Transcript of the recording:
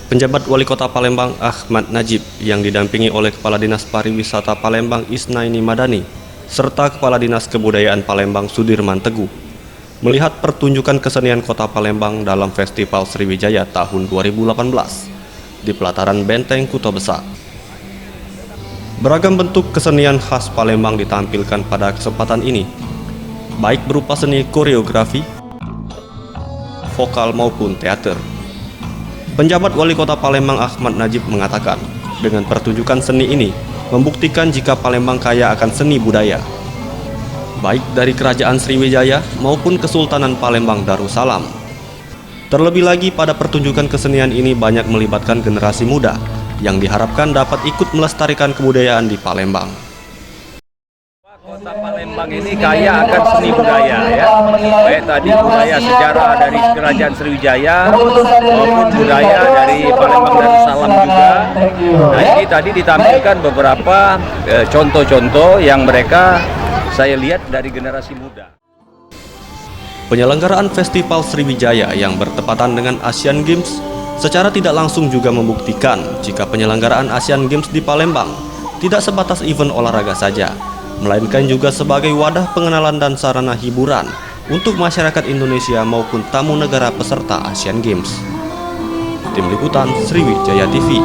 Penjabat Wali Kota Palembang Ahmad Najib yang didampingi oleh Kepala Dinas Pariwisata Palembang Isnaini Madani serta Kepala Dinas Kebudayaan Palembang Sudirman Teguh melihat pertunjukan kesenian Kota Palembang dalam Festival Sriwijaya tahun 2018 di pelataran Benteng Kuto Besak. Beragam bentuk kesenian khas Palembang ditampilkan pada kesempatan ini, baik berupa seni koreografi, vokal maupun teater. Penjabat Wali Kota Palembang Ahmad Najib mengatakan, dengan pertunjukan seni ini membuktikan jika Palembang kaya akan seni budaya, baik dari Kerajaan Sriwijaya maupun Kesultanan Palembang Darussalam. Terlebih lagi pada pertunjukan kesenian ini banyak melibatkan generasi muda yang diharapkan dapat ikut melestarikan kebudayaan di Palembang. Kota Palembang ini kaya akan seni budaya, ya, baik tadi budaya sejarah dari Kerajaan Sriwijaya maupun budaya dari Palembang Darussalam juga. Nah, ini tadi ditampilkan beberapa contoh-contoh yang mereka saya lihat dari generasi muda. Penyelenggaraan Festival Sriwijaya yang bertepatan dengan Asian Games secara tidak langsung juga membuktikan jika penyelenggaraan Asian Games di Palembang tidak sebatas event olahraga saja, melainkan juga sebagai wadah pengenalan dan sarana hiburan untuk masyarakat Indonesia maupun tamu negara peserta Asian Games. Tim Liputan Sriwijaya TV.